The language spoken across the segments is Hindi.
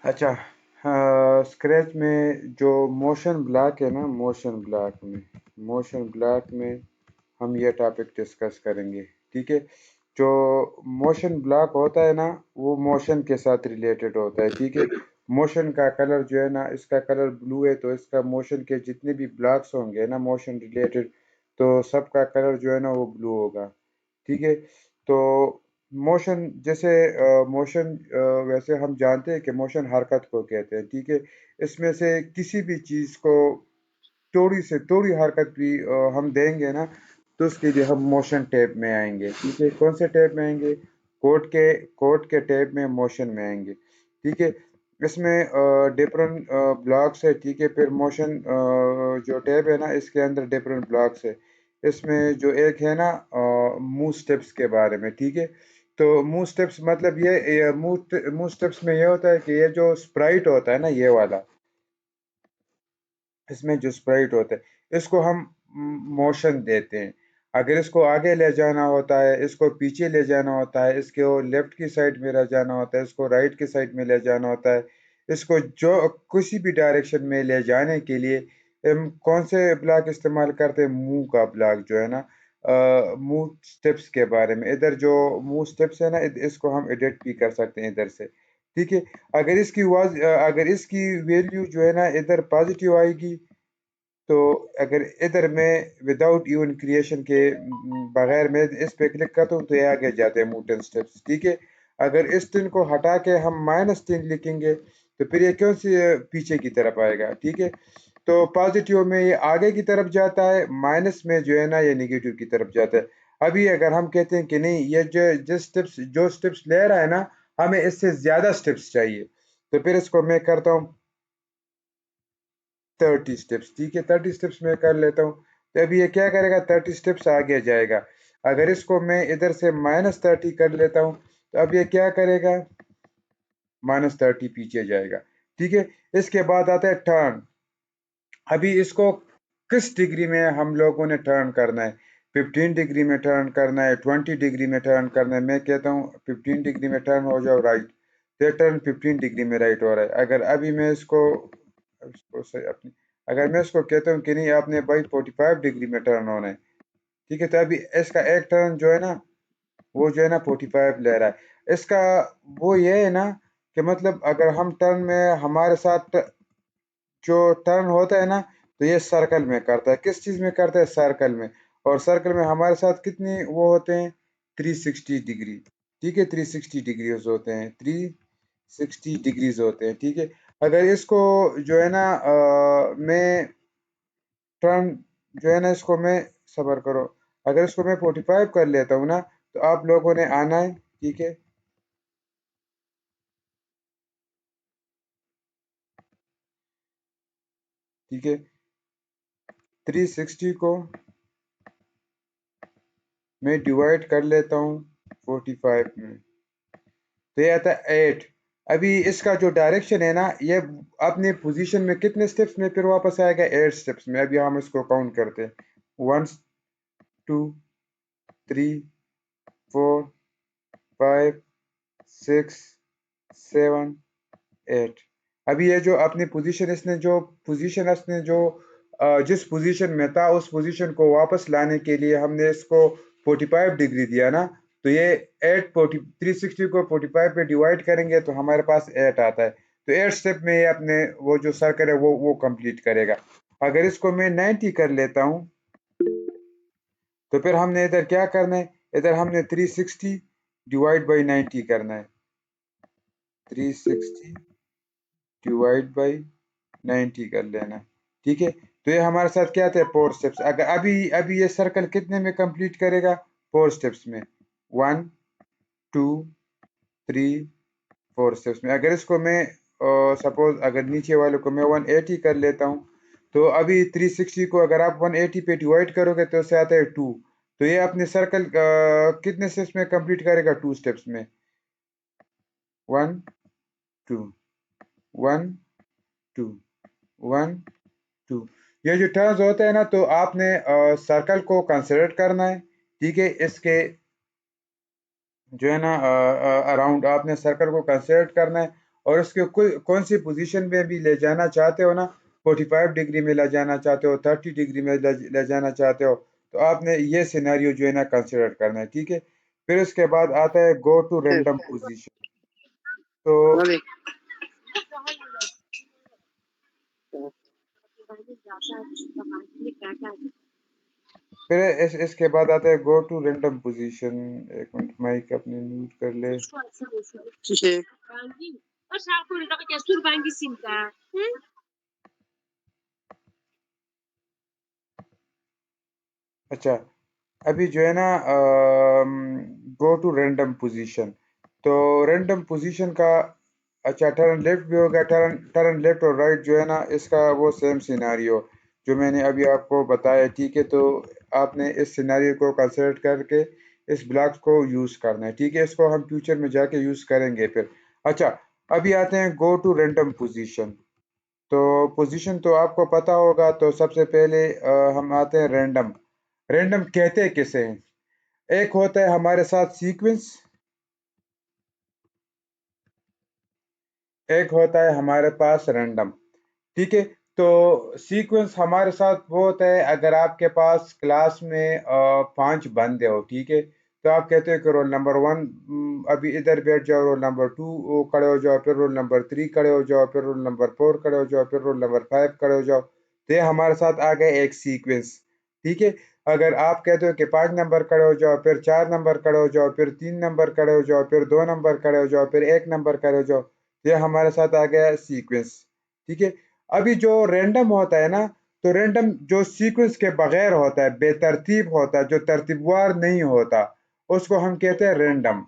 अच्छा, स्क्रैच में जो मोशन ब्लॉक है ना, मोशन ब्लॉक में हम ये टॉपिक डिस्कस करेंगे। ठीक है। जो मोशन ब्लॉक होता है ना, वो मोशन के साथ रिलेटेड होता है। ठीक है। मोशन का कलर जो है ना, इसका कलर ब्लू है तो इसका मोशन के जितने भी ब्लॉक्स होंगे ना मोशन रिलेटेड, तो सबका कलर जो है ना वो ब्लू होगा। ठीक है। तो मोशन जैसे मोशन, वैसे हम जानते हैं कि मोशन हरकत को कहते हैं। ठीक है। इसमें से किसी भी चीज को थोड़ी से थोड़ी हरकत भी हम देंगे ना, तो उसके लिए हम मोशन टैब में आएंगे। ठीक है। कौन से टैब में आएंगे? कोड के टैब में मोशन में आएंगे। ठीक है। इसमें डिफरेंट ब्लॉक्स है। ठीक है। फिर मोशन जो टैब है ना, इसके अंदर डिफरेंट ब्लॉक्स है। इसमें जो एक है ना मूव स्टेप्स के बारे में। ठीक है। तो मूव स्टेप्स मतलब ये मूव स्टेप्स में ये होता है कि ये जो स्प्राइट होता है ना, ये वाला, इसमें जो स्प्राइट होता है इसको हम मोशन देते हैं। अगर इसको आगे ले जाना होता है, इसको पीछे ले जाना होता है, इसको लेफ्ट की साइड में ले जाना होता है, इसको राइट की साइड में ले जाना होता है, इसको जो किसी भी डायरेक्शन में ले जाने के लिए हम कौन से ब्लॉक इस्तेमाल करते हैं? मूव का ब्लॉक जो है ना, मूव स्टेप्स के बारे में। इधर जो मूव स्टेप्स है ना, इसको हम एडिट भी कर सकते हैं इधर से। ठीक है। अगर इसकी वैल्यू जो है ना इधर पॉजिटिव आएगी, तो अगर इधर मैं विदाउट इवन क्रिएशन के बगैर मैं इस पे क्लिक करता हूँ तो ये आगे जाते हैं मूव 10 स्टेप्स। ठीक है। अगर इस 10 को हटा के हम -10 लिखेंगे, तो फिर ये क्यों से पीछे की तरफ आएगा? ठीक है। तो पॉजिटिव में ये आगे की तरफ जाता है, माइनस में जो है ना ये निगेटिव की तरफ जाता है। अभी अगर हम कहते हैं कि नहीं, ये जो स्टेप्स ले रहा है ना, हमें इससे ज्यादा स्टेप्स चाहिए, तो फिर इसको मैं करता हूँ 30 स्टेप्स। ठीक है। 30 स्टेप्स में कर लेता हूँ। तो अभी ये क्या करेगा? 30 स्टेप्स आगे जाएगा। अगर इसको मैं इधर से -30 कर लेता हूँ, तो अब ये क्या करेगा? -30 पीछे जाएगा। ठीक है। इसके बाद आता है टर्न। अभी इसको किस डिग्री में हम लोगों ने टर्न करना है? 15 डिग्री में टर्न करना है, 20 डिग्री में टर्न करना है? मैं कहता हूँ 15 डिग्री में टर्न हो जाओ राइट, तो ये टर्न 15 डिग्री में राइट हो रहा है। अगर अभी मैं इसको सही अपनी अगर मैं इसको कहता हूँ कि नहीं, आपने भाई 45 डिग्री में टर्न होना है। ठीक है। तो अभी इसका एक टर्न जो है ना, वो जो है ना 45 ले रहा है। इसका वो ये है ना कि मतलब अगर हम टर्न में हमारे साथ जो टर्न होता है ना, तो ये सर्कल में करता है। किस चीज में करता है? सर्कल में। और सर्कल में हमारे साथ कितनी वो होते हैं? 360 डिग्री। ठीक है। 360 डिग्रीज होते हैं, 360 डिग्रीज होते हैं। ठीक है। अगर इसको जो है ना मैं टर्न जो है ना, इसको मैं सबर करो, अगर इसको मैं 45 कर लेता हूँ ना, तो आप लोगों ने आना है। ठीक है। ठीक है। 360 को मैं डिवाइड कर लेता हूँ 45 में, तो ये आता है 8। अभी इसका जो डायरेक्शन है ना, ये अपने पोजीशन में कितने स्टेप्स में फिर वापस आएगा? 8 स्टेप्स में। अभी हम इसको काउंट करते हैं। 1 2 3 4 5 6 7 8। अभी ये जो अपनी पोजीशन इसने जो जिस पोजीशन में था, उस पोजीशन को वापस लाने के लिए हमने इसको 45 डिग्री दिया ना, तो ये 360 को 45 पे डिवाइड करेंगे तो हमारे पास 8 आता है। तो 8 स्टेप में ये अपने वो जो सर्कल है वो कंप्लीट करेगा। अगर इसको मैं 90 कर लेता हूँ, तो फिर हमने इधर क्या करना है? इधर हमने 360 डिवाइड बाई 90 करना है। 360 डिवाइड बाई 90 कर लेना। ठीक है। तो ये हमारे साथ क्या था? 4 स्टेप्स। अगर अभी अभी ये सर्कल कितने में कंप्लीट करेगा? 4 स्टेप्स में। 1 2 3 4 स्टेप्स में। अगर इसको मैं सपोज अगर नीचे वाले को मैं 180 कर लेता हूँ, तो अभी 360 को अगर आप 180 पे डिवाइड करोगे तो उससे आता है 2। तो ये अपने सर्कल कितने स्टेप्स में कंप्लीट करेगा? 2 स्टेप्स में। 1 2 1 2 1 2। ये जो टर्म्स होते हैं ना, तो आपने सर्कल को कंसिडर करना है। ठीक है। इसके जो है ना अराउंड आपने सर्कल को कंसिडर करना है, और उसके कौन सी पोजीशन में भी ले जाना चाहते हो ना, 45 डिग्री में ले जाना चाहते हो, 30 डिग्री में ले जाना चाहते हो, तो आपने ये सिनेरियो जो है ना कंसिडर करना है, ठीक है। फिर उसके बाद आता है गो टू रैंडम पोजीशन। तो फिर इसके बाद आता है गो टू रैंडम पोजीशन। एक मिनट, माइक अपने म्यूट कर ले। अच्छा, अभी जो है ना गो टू रैंडम पोजीशन, तो रैंडम पोजीशन का, अच्छा टर्न लेफ्ट भी होगा, टर्न टर्न लेफ्ट और राइट जो है ना, इसका वो सेम सिनारियो जो मैंने अभी आपको बताया, ठीक है। तो आपने इस सिनारियो को कंसिडर करके इस ब्लॉक्स को यूज करना है, ठीक है। इसको हम फ्यूचर में जाके यूज करेंगे फिर। अच्छा, अभी आते हैं गो टू रैंडम पोजीशन। तो पोजीशन तो आपको पता होगा, तो सबसे पहले हम आते हैं रैंडम। रैंडम कहते हैं किसे हैं? एक होता है हमारे साथ सीक्वेंस, एक होता है हमारे पास रैंडम, ठीक है। तो सीक्वेंस हमारे साथ वो होता है अगर आपके पास क्लास में 5 बंदे हो, ठीक है। तो आप कहते हो कि रोल नंबर 1 अभी इधर बैठ जाओ, रोल नंबर 2 खड़े हो जाओ, फिर रोल नंबर 3 खड़े हो जाओ, फिर रोल नंबर 4 खड़े हो जाओ, फिर रोल नंबर 5 खड़े हो जाओ। तो ये हमारे साथ आ गए एक सीक्वेंस, ठीक है। अगर आप कहते हो कि 5 नंबर खड़े हो जाओ, फिर 4 नंबर खड़े हो जाओ, फिर 3 नंबर खड़े हो जाओ, फिर 2 नंबर खड़े हो जाओ, फिर 1 नंबर खड़े हो जाओ, ये हमारे साथ आ गया सीक्वेंस, ठीक है। अभी जो रैंडम होता है ना, तो रैंडम जो सीक्वेंस के बगैर होता है, बेतरतीब होता है, जो तरतीबवार नहीं होता, उसको हम कहते हैं रैंडम।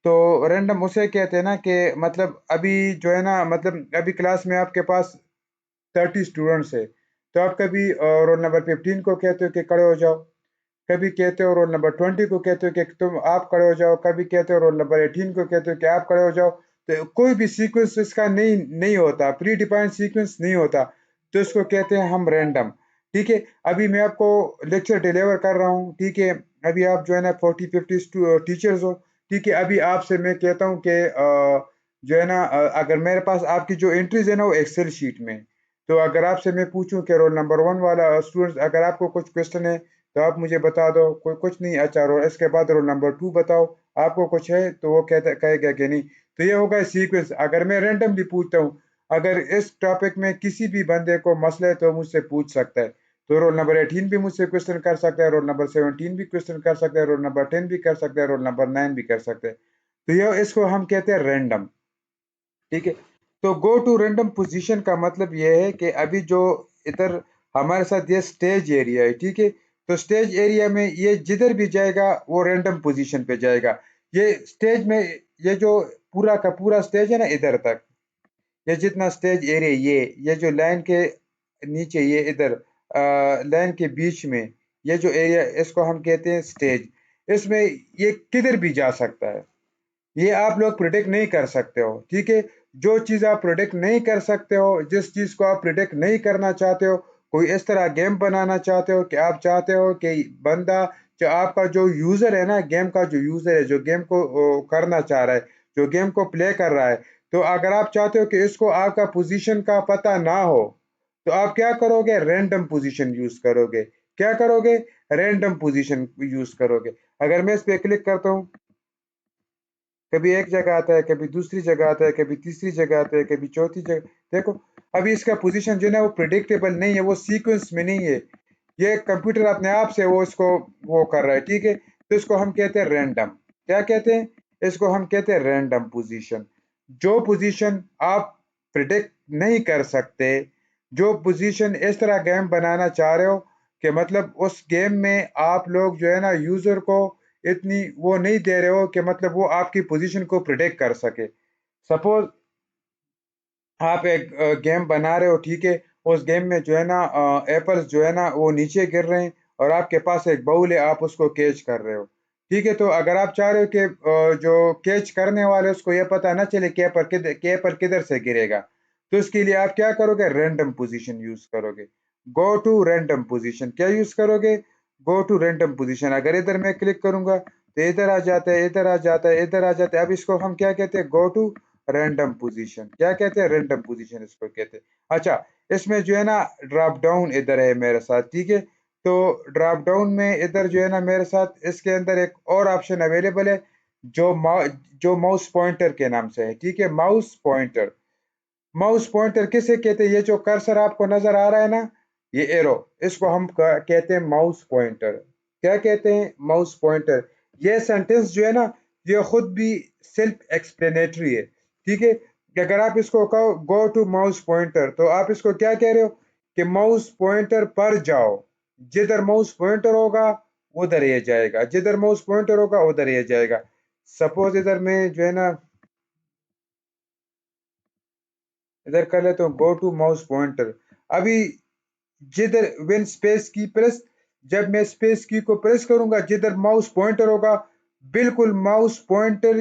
तो रैंडम उसे कहते हैं ना कि मतलब अभी जो है ना, मतलब अभी क्लास में आपके पास 30 स्टूडेंट्स है, तो आप कभी रोल नंबर 15 को कहते हो कि खड़े हो जाओ, कभी कहते हो रोल नंबर 20 को कहते हो कि तुम आप खड़े हो जाओ, कभी कहते हो रोल नंबर 18 को कहते हो कि आप खड़े हो जाओ। तो कोई भी सीक्वेंस इसका नहीं नहीं होता, प्री डिफाइंड सीक्वेंस नहीं होता, तो इसको कहते हैं हम रैंडम, ठीक है। अभी मैं आपको लेक्चर डिलीवर कर रहा हूँ, ठीक है। अभी आप जो है ना 40-50 टीचर्स हो, ठीक है। अभी आपसे मैं कहता हूँ कि जो है ना अगर मेरे पास आपकी जो एंट्रीज है ना वो एक्सेल शीट में, तो अगर आपसे मैं पूछूं कि रोल नंबर 1 वाला स्टूडेंट, अगर आपको कुछ क्वेश्चन है तो आप मुझे बता दो, कोई कुछ नहीं, अच्छा रोल इसके बाद रोल नंबर 2 बताओ, आपको कुछ है, तो वो कहता कहेगा कि नहीं। तो ये होगा सीक्वेंस। अगर मैं रैंडमली पूछता हूँ, अगर इस टॉपिक में किसी भी बंदे को मसला है तो मुझसे पूछ सकता है, तो रोल नंबर 18 भी मुझसे क्वेश्चन कर सकता है, रोल नंबर 17 भी क्वेश्चन कर सकता है, रोल नंबर 10 भी कर सकता है, रोल नंबर 9 भी कर सकते हैं। तो ये इसको हम कहते हैं रैंडम, ठीक है। तो गो टू रैंडम पोजीशन का मतलब ये है कि अभी जो इधर हमारे साथ ये स्टेज एरिया है, ठीक है। तो स्टेज एरिया में ये जिधर भी जाएगा वो रैंडम पोजीशन पे जाएगा। ये स्टेज में, ये जो पूरा का पूरा स्टेज है ना इधर तक, ये जितना स्टेज एरिया, ये जो लाइन के नीचे, ये इधर लाइन के बीच में, ये जो एरिया, इसको हम कहते हैं स्टेज। इसमें ये किधर भी जा सकता है, ये आप लोग प्रिडिक्ट नहीं कर सकते हो, ठीक है। जो चीज आप प्रिडिक्ट नहीं कर सकते हो, जिस चीज को आप प्रिडिक्ट नहीं करना चाहते हो, कोई इस तरह गेम बनाना चाहते हो कि आप चाहते हो कि बंदा, जो आपका जो यूजर है ना, गेम का जो यूजर है, जो गेम को करना चाह रहा है, जो गेम को प्ले कर रहा है, तो अगर आप चाहते हो कि इसको आपका पोजीशन का पता ना हो, तो आप क्या करोगे, रैंडम पोजीशन यूज करोगे। क्या करोगे, रैंडम पोजीशन यूज करोगे। अगर मैं इस पे क्लिक करता हूँ, कभी एक जगह आता है, कभी दूसरी जगह आता है, कभी तीसरी जगह आता है, कभी चौथी जगह। देखो, अभी इसका पोजीशन जो है ना वो प्रिडिक्टेबल नहीं है, वो सीक्वेंस में नहीं है। ये कंप्यूटर अपने आप से वो इसको वो कर रहा है, ठीक है। तो इसको हम कहते हैं रैंडम। क्या कहते हैं, इसको हम कहते हैं रैंडम पोजीशन। जो पोजीशन आप प्रिडिक्ट नहीं कर सकते, जो पोजीशन इस तरह गेम बनाना चाह रहे हो कि मतलब उस गेम में आप लोग जो है ना यूजर को इतनी वो नहीं दे रहे हो कि मतलब वो आपकी पोजीशन को प्रिडिक्ट कर सके। सपोज आप एक गेम बना रहे हो, ठीक है। उस गेम में जो है ना एप्पल्स जो है ना वो नीचे गिर रहे हैं, और आपके पास एक बाउल है, आप उसको कैच कर रहे हो, ठीक है। तो अगर आप चाह रहे हो कि जो कैच करने वाले उसको ये पता ना चले कि एप्पल किधर से गिरेगा, तो उसके लिए आप क्या करोगे, रैंडम पोजीशन यूज करोगे। गो टू रैंडम पोजीशन, क्या यूज करोगे, गो टू रैंडम पोजीशन। अगर इधर मैं क्लिक करूंगा तो इधर आ जाता है, इधर आ जाता है, इधर आ जाता है। अब इसको हम क्या कहते हैं, गो टू रैंडम पोजीशन। क्या कहते हैं? रैंडम पोजीशन इसको कहते हैं। अच्छा, इसमें जो है ना ड्रॉप डाउन इधर है मेरे साथ, ठीक है। तो ड्रॉप डाउन में इधर जो है ना मेरे साथ इसके अंदर एक और ऑप्शन अवेलेबल है जो जो माउस पॉइंटर के नाम से है, ठीक है। Mouse pointer. माउस पॉइंटर किसे कहते हैं? ये जो कर्सर आपको नजर आ रहा है ना, ये एरो, इसको हम कहते हैं माउस पॉइंटर। क्या कहते हैं? Mouse pointer. ये सेंटेंस जो है ना, ये खुद भी सेल्फ एक्सप्लेनेटरी है, ठीक है। कि अगर आप इसको कहो गो टू माउस पॉइंटर, तो आप इसको क्या कह रहे हो कि माउस पॉइंटर पर जाओ। जिधर माउस पॉइंटर होगा उधर ये जाएगा, जिधर माउस पॉइंटर होगा उधर ये जाएगा। सपोज इधर मैं जो है ना इधर कर लेता हूँ गो टू माउस पॉइंटर। अभी जिधर व्हेन स्पेस की प्रेस, जब मैं स्पेस की को प्रेस करूंगा, जिधर माउस पॉइंटर होगा, बिल्कुल माउस पॉइंटर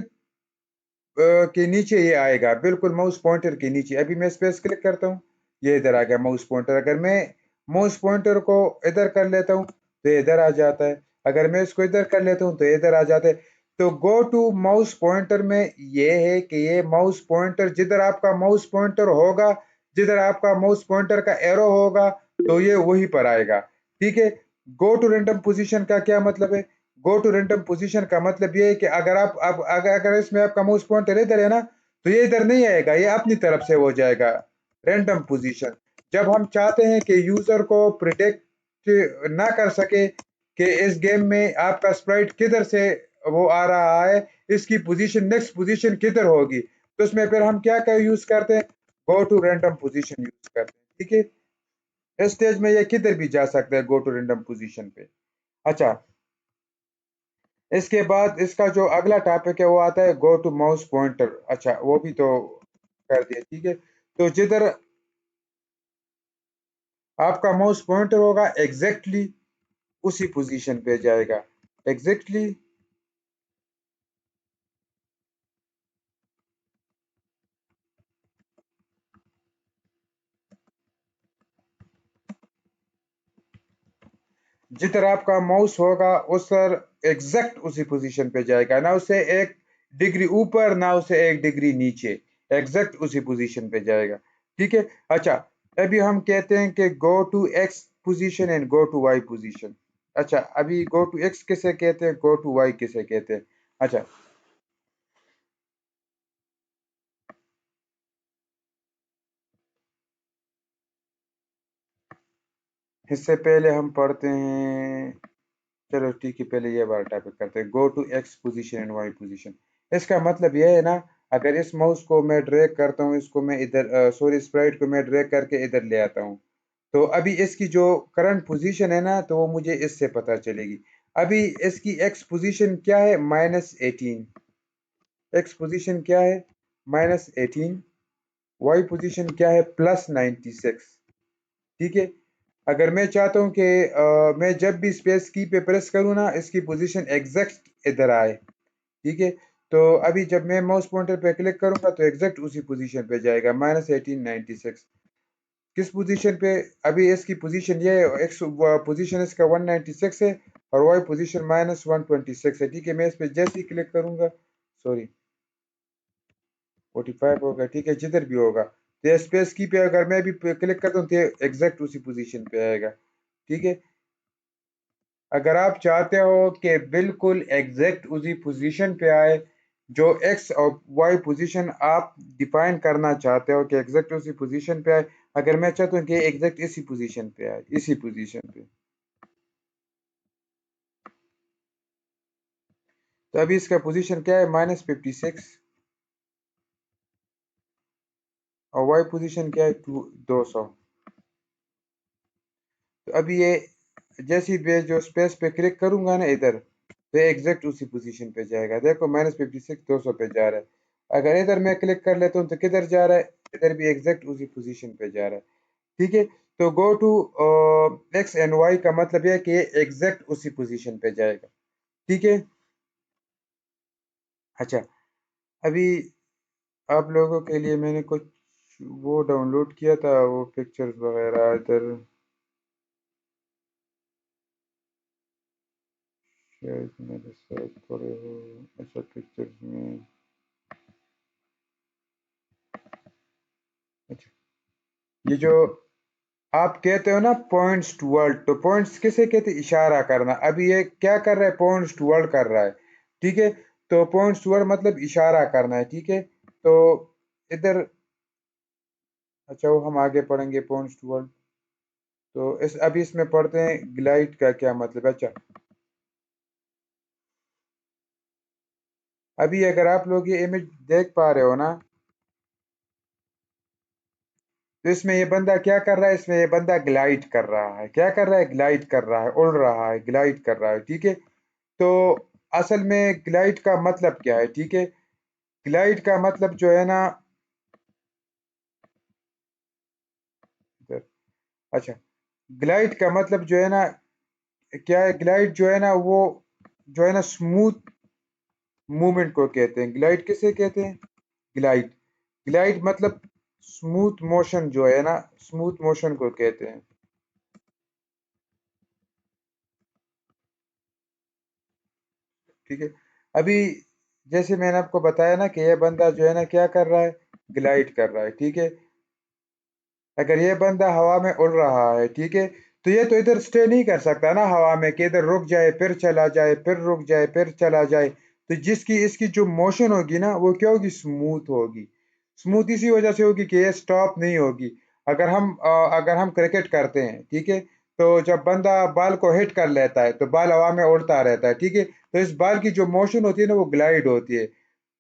के नीचे ये आएगा, बिल्कुल माउस पॉइंटर के नीचे। अभी मैं स्पेस क्लिक करता हूँ, ये इधर आ गया माउस पॉइंटर। अगर मैं माउस पॉइंटर को इधर कर लेता हूँ तो ये इधर आ जाता है, अगर मैं इसको इधर कर लेता हूँ तो ये इधर आ जाता है। तो गो टू माउस पॉइंटर में ये है कि ये माउस पॉइंटर, जिधर आपका माउस पॉइंटर होगा, जिधर आपका माउस पॉइंटर का एरो होगा, तो ये वहीं पर आएगा, ठीक है। गो टू रैंडम पोजीशन का क्या मतलब है? गो टू रैंडम पोजीशन का मतलब ये है कि अगर आप अगर इसमें आपका माउस पॉइंटर इधर है ना, तो ये इधर नहीं आएगा, ये अपनी तरफ से हो जाएगा रैंडम पोजीशन। जब हम चाहते हैं कि यूजर को प्रिडिक्ट ना कर सके कि इस गेम में आपका स्प्राइट किधर से वो आ रहा है, इसकी पोजीशन नेक्स्ट पोजीशन किधर होगी, तो उसमें फिर हम क्या यूज करते हैं? Go to random position use करते हैं, ठीक है। इस स्टेज में ये किधर भी जा सकता है गो टू रैंडम पोजीशन पे। अच्छा, इसके बाद इसका जो अगला टॉपिक है वो आता है गो टू माउस पॉइंटर। अच्छा, वो भी तो कर दिया, ठीक है। तो जिधर आपका माउस पॉइंटर होगा एग्जैक्टली उसी पोजीशन पे जाएगा, एग्जैक्टली। जिधर आपका माउस होगा उस पर एग्जैक्ट उसी पोजीशन पे जाएगा, ना उसे एक डिग्री ऊपर ना उसे एक डिग्री नीचे, एग्जैक्ट उसी पोजीशन पे जाएगा, ठीक है। अच्छा, अभी हम कहते हैं कि go to X position and go to Y position. अच्छा, अभी गो टू एक्स किसे कहते हैं, गो टू वाई किसे कहते हैं? अच्छा, इससे पहले हम पढ़ते हैं, चलो ठीक है, पहले ये वाला टॉपिक करते हैं, go to X position and Y position. इसका मतलब यह है ना, अगर इस माउस को मैं ड्रैग करता हूँ, इसको मैं इधर सॉरी स्प्राइट को मैं ड्रैग करके इधर ले आता हूँ, तो अभी इसकी जो करंट पोजीशन है ना, तो वो मुझे इससे पता चलेगी। अभी इसकी एक्स पोजीशन क्या है? -18। एक्स पोजीशन क्या है? -18। वाई पोजीशन क्या है? +96, ठीक है। अगर मैं चाहता हूँ कि मैं जब भी स्पेस की पे प्रेस करूँ ना, इसकी पोजीशन एग्जैक्ट इधर आए, ठीक है। तो अभी जब मैं माउस पॉइंटर पे क्लिक करूंगा तो एग्जैक्ट उसी पोजीशन पे जाएगा, -1896। किस पोजीशन पे? अभी इसकी पोजीशन ये है, एक्स पोजीशन इसका 196 है और वाई पोजीशन -126 है, ठीक है। मैं इस पे जैसे ही क्लिक करूंगा, सॉरी 45 होगा, ठीक है, जिधर भी होगा। तो स्पेस की पे अगर मैं भी क्लिक करता हूँ तो एग्जैक्ट उसी पोजीशन पे आएगा, ठीक है। अगर आप चाहते हो कि बिल्कुल एग्जैक्ट उसी पोजीशन पे आए, जो एक्स और वाई पोजीशन आप डिफाइन करना चाहते हो कि एग्जैक्ट उसी पोजीशन पे आए, अगर मैं चाहता हूँ कि एग्जैक्ट इसी पोजीशन पे आए, इसी पोजीशन पे, तो अभी इसका पोजीशन क्या है? -56। और वाई पोजीशन क्या है? 200। तो अभी ये जैसी मैं जो स्पेस पे क्लिक करूंगा ना इधर, तो एग्जैक्ट उसी पोजीशन पे जाएगा। देखो -56 200 पे जा रहा है। अगर इधर मैं क्लिक कर लेता हूँ तो किधर जा रहा है? इधर भी एग्जैक्ट उसी पोजीशन पे जा रहा है, ठीक है। तो go to X and Y का मतलब यह है कि ये एग्जैक्ट उसी पोजीशन पे जाएगा, ठीक है। अच्छा, अभी आप लोगों के लिए मैंने कुछ वो डाउनलोड किया था, वो पिक्चर्स वगैरह इधर शायद मेरे साथ पड़े हो। अच्छा, पिक्चर्स में ये जो आप कहते हो ना पॉइंट्स टूवर्ड, तो पॉइंट्स किसे कहते हैं? इशारा करना। अभी ये क्या कर रहा है? पॉइंट्स टूवर्ड कर रहा है, ठीक है। तो पॉइंट्स टूवर्ड मतलब इशारा करना है, ठीक है। तो इधर, अच्छा वो हम आगे पढ़ेंगे पॉइंट्स टूवर्ड। तो इस अभी इसमें पढ़ते हैं ग्लाइड का क्या मतलब है। अच्छा, अभी अगर आप लोग ये इमेज देख पा रहे हो ना, तो इसमें ये बंदा क्या कर रहा है? इसमें ये बंदा ग्लाइड कर रहा है। क्या कर रहा है? ग्लाइड कर रहा है, उड़ रहा है, ग्लाइड कर रहा है, ठीक है। तो असल में ग्लाइड का मतलब क्या है, ठीक है। ग्लाइड का मतलब जो है ना, अच्छा, ग्लाइड का मतलब जो है ना, क्या है? ग्लाइड जो है ना वो, जो है ना स्मूथ मूवमेंट को कहते हैं। ग्लाइड किसे कहते हैं? ग्लाइड। ग्लाइड मतलब स्मूथ मोशन जो है ना, स्मूथ मोशन को कहते हैं, ठीक है। अभी जैसे मैंने आपको बताया ना कि ये बंदा जो है ना क्या कर रहा है? ग्लाइड कर रहा है, ठीक है। अगर ये बंदा हवा में उड़ रहा है, ठीक है, तो ये तो इधर स्टे नहीं कर सकता ना हवा में, कि इधर रुक जाए फिर चला जाए, फिर रुक जाए फिर चला जाए। तो जिसकी इसकी जो मोशन होगी ना, वो क्या होगी? स्मूथ होगी। स्मूथ इसी वजह से होगी कि ये स्टॉप नहीं होगी। अगर हम क्रिकेट करते हैं, ठीक है, तो जब बंदा बॉल को हिट कर लेता है तो बॉल हवा में उड़ता रहता है, ठीक है। तो इस बॉल की जो मोशन होती है ना, वो ग्लाइड होती है।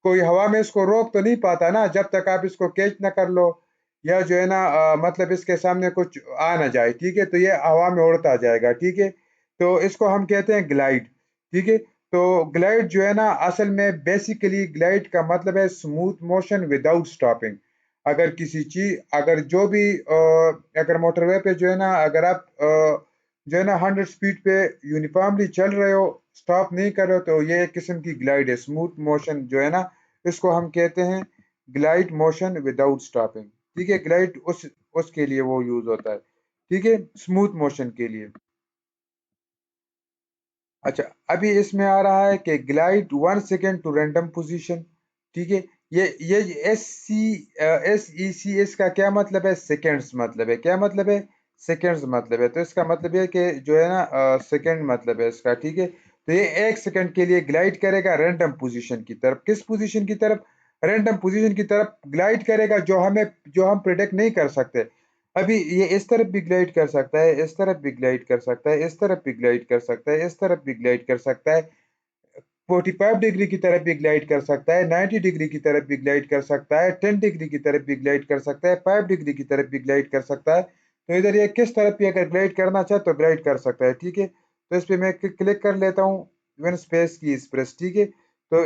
कोई हवा में इसको रोक तो नहीं पाता ना, जब तक आप इसको कैच ना कर लो, या जो है ना मतलब इसके सामने कुछ आ ना जाए, ठीक है, तो ये हवा में उड़ता जाएगा, ठीक है। तो इसको हम कहते हैं ग्लाइड, ठीक है। तो ग्लाइड जो है ना, असल में बेसिकली ग्लाइड का मतलब है स्मूथ मोशन विदाउट स्टॉपिंग। अगर किसी चीज, अगर जो भी अगर मोटरवे पे जो है ना, अगर आप जो है ना 100 स्पीड पे यूनिफॉर्मली चल रहे हो, स्टॉप नहीं कर रहे हो, तो ये एक किस्म की ग्लाइड है, स्मूथ मोशन जो है ना, इसको हम कहते हैं ग्लाइड मोशन विदाउट स्टॉपिंग, ठीक है। ग्लाइड उसके लिए वो यूज होता है, ठीक है, स्मूथ मोशन के लिए। अच्छा, अभी इसमें आ रहा है कि glide 1 second to random position, ठीक है। ये SEC इसका क्या मतलब है? सेकेंड्स मतलब है। क्या मतलब है? सेकेंड्स मतलब है। तो इसका मतलब ये है कि जो है ना सेकेंड मतलब है इसका, ठीक है। तो ये 1 सेकेंड के लिए ग्लाइड करेगा रैंडम पोजीशन की तरफ। किस पोजीशन की तरफ? रैंडम पोजीशन की तरफ ग्लाइड करेगा, जो हम प्रिडिक्ट नहीं कर सकते। अभी ये इस तरफ भी ग्लाइड कर सकता है, इस तरफ भी ग्लाइड कर सकता है, इस तरफ भी ग्लाइड कर सकता है, इस तरफ भी ग्लाइड कर सकता है, 45 डिग्री की तरफ भी ग्लाइड कर सकता है, 90 डिग्री की तरफ भी ग्लाइड कर सकता है, 10 डिग्री की तरफ भी ग्लाइड कर सकता है, 5 डिग्री की तरफ भी ग्लाइड कर सकता है। तो इधर ये किस तरफ भी अगर ग्लाइड करना चाहे तो ग्लाइड कर सकता है, ठीक है। तो इस पे मैं क्लिक कर लेता हूँ, वन स्पेस की प्रेस, ठीक है। तो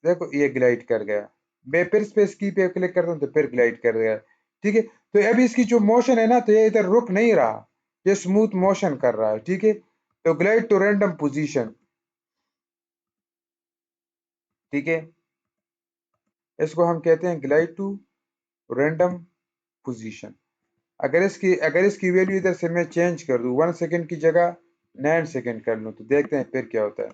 देखो ये ग्लाइड कर गया। मैं फिर स्पेस की पे क्लिक करता हूँ तो फिर ग्लाइड कर गया, ठीक है। तो अभी इसकी जो मोशन है ना, तो ये इधर रुक नहीं रहा, ये स्मूथ मोशन कर रहा है, ठीक है। तो ग्लाइड टू रैंडम पोजीशन, ठीक है, इसको हम कहते हैं ग्लाइड टू रैंडम पोजीशन। अगर इसकी वैल्यू इधर से मैं चेंज कर दूं, 1 सेकेंड की जगह 9 सेकेंड कर लूं, तो देखते हैं फिर क्या होता है।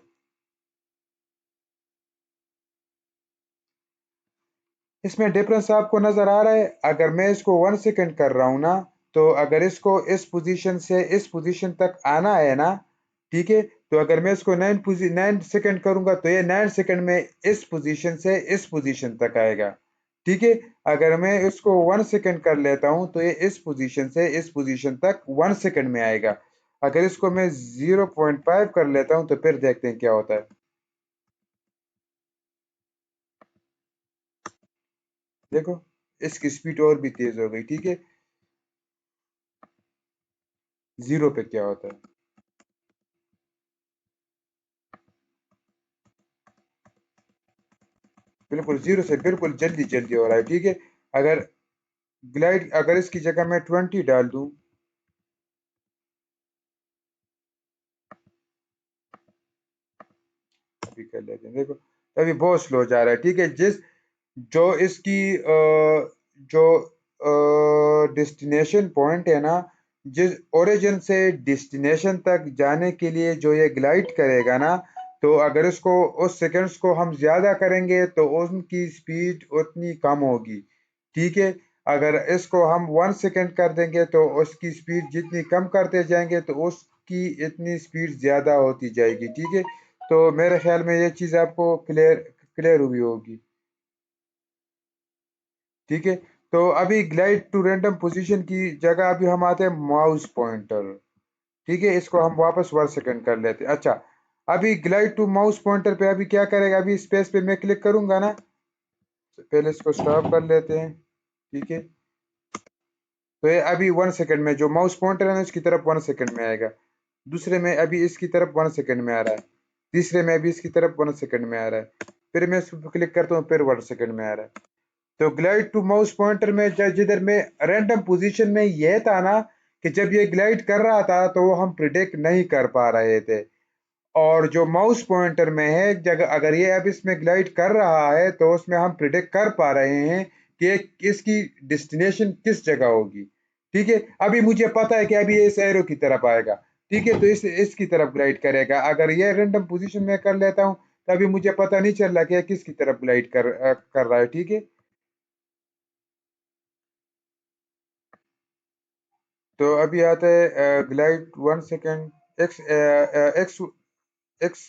इसमें डिफरेंस आपको नजर आ रहा है? अगर मैं इसको 1 सेकेंड कर रहा हूं ना, तो अगर इसको इस पोजीशन से इस पोजीशन तक आना है ना, ठीक है, तो अगर मैं इसको 9 सेकेंड करूंगा तो ये 9 सेकेंड में इस पोजीशन से इस पोजीशन तक आएगा, ठीक है। अगर मैं इसको 1 सेकेंड कर लेता हूं तो ये इस पोजीशन से इस पोजीशन तक 1 सेकेंड में आएगा। अगर इसको मैं 0.5 कर लेता हूं तो फिर देखते हैं क्या होता है। देखो, इसकी स्पीड और भी तेज हो गई, ठीक है। जीरो पे क्या होता है? बिल्कुल जीरो से बिल्कुल जल्दी जल्दी हो रहा है, ठीक है। अगर अगर इसकी जगह मैं 20 डाल दूं, अभी कर लेते हैं, देखो तो अभी बहुत स्लो जा रहा है, ठीक है। जो इसकी जो डेस्टिनेशन पॉइंट है ना, जिस ओरिजिन से डेस्टिनेशन तक जाने के लिए जो ये ग्लाइड करेगा ना, तो अगर इसको उस सेकंड्स को हम ज्यादा करेंगे तो उनकी स्पीड उतनी कम होगी, ठीक है। अगर इसको हम 1 सेकंड कर देंगे तो उसकी स्पीड जितनी कम करते जाएंगे तो उसकी इतनी स्पीड ज़्यादा होती जाएगी। ठीक है, तो मेरे ख्याल में ये चीज़ आपको क्लियर क्लियर हुई होगी। ठीक है, तो अभी ग्लाइड टू रैंडम पोजीशन की जगह अभी हम आते हैं माउस पॉइंटर। ठीक है, इसको हम वापस 1 सेकंड कर लेते हैं। अच्छा, अभी ग्लाइड टू माउस पॉइंटर पे अभी क्या करेगा, अभी स्पेस पे मैं क्लिक करूंगा ना, तो पहले इसको स्टॉप कर लेते हैं। ठीक है, तो ये अभी 1 सेकंड में जो माउस पॉइंटर है ना इसकी तरफ 1 सेकंड में आएगा, दूसरे में अभी इसकी तरफ 1 सेकंड में आ रहा है, तीसरे में अभी इसकी तरफ 1 सेकंड में आ रहा है, फिर मैं इस पर क्लिक करता हूँ फिर 1 सेकंड में आ रहा है। तो ग्लाइड टू माउस पॉइंटर में जिधर में रैंडम पोजीशन में यह था ना कि जब ये ग्लाइड कर रहा था तो वो हम प्रिडिक्ट नहीं कर पा रहे थे, और जो माउस पॉइंटर में है जगह अगर ये अब इसमें ग्लाइड कर रहा है तो उसमें हम प्रिडिक्ट कर पा रहे हैं कि इसकी डेस्टिनेशन किस जगह होगी। ठीक है, अभी मुझे पता है कि अभी ये इस एरो की तरफ आएगा। ठीक है, तो इसकी तरफ ग्लाइड करेगा। अगर ये रैंडम पोजीशन में कर लेता हूँ तो अभी मुझे पता नहीं चल रहा कि ये किसकी तरफ ग्लाइड कर रहा है। ठीक है, तो अभी आता है glide 1 second X X X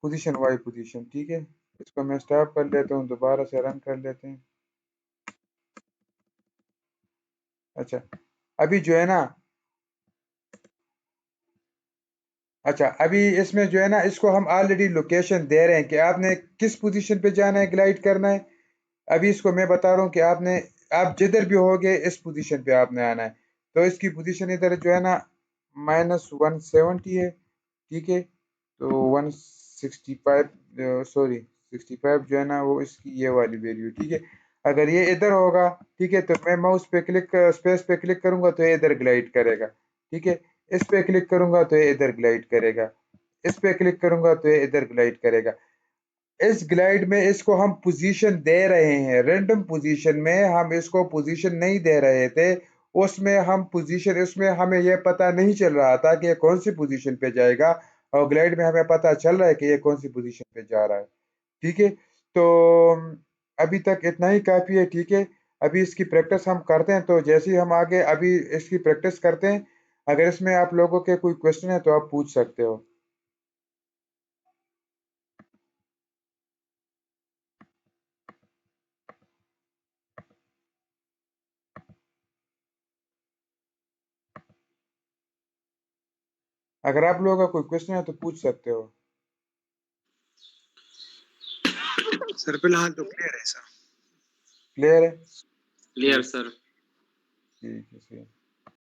position Y position. ठीक है, इसको मैं स्टॉप कर लेता हूँ, दोबारा से रन कर लेते हैं। अच्छा, अभी जो है ना, अच्छा अभी इसमें जो है ना इसको हम ऑलरेडी लोकेशन दे रहे हैं कि आपने किस पोजीशन पे जाना है, ग्लाइड करना है। अभी इसको मैं बता रहा हूँ कि आपने आप जिधर भी होगे इस पोजीशन पे आपने आना है। तो इसकी पोजीशन इधर जो है ना -170 है। ठीक है, तो 165 सॉरी 65 जो है ना वो इसकी ये वाली वैल्यू। ठीक है, अगर ये इधर होगा, ठीक है, तो मैं माउस पे क्लिक स्पेस पे क्लिक करूंगा तो ये इधर ग्लाइड करेगा। ठीक है, इस पे क्लिक करूंगा तो ये इधर ग्लाइड करेगा, इस पे क्लिक करूंगा तो ये इधर ग्लाइड करेगा। इस ग्लाइड में इसको हम पोजीशन दे रहे हैं, रैंडम पोजीशन में हम इसको पोजीशन नहीं दे रहे थे। उसमें हम पोजीशन उसमें हमें यह पता नहीं चल रहा था कि ये कौन सी पोजीशन पे जाएगा, और ग्लाइड में हमें पता चल रहा है कि ये कौन सी पोजीशन पे जा रहा है। ठीक है, तो अभी तक इतना ही काफी है। ठीक है, अभी इसकी प्रैक्टिस हम करते हैं, तो जैसे ही हम आगे अभी इसकी प्रैक्टिस करते हैं, अगर इसमें आप लोगों के कोई क्वेश्चन है तो आप पूछ सकते हो। अगर आप लोगों का कोई क्वेश्चन है तो पूछ सकते हो। सर फिलहाल तो क्लियर है सर। क्लियर है? क्लियर ठीक, सर। ठीक है, सही।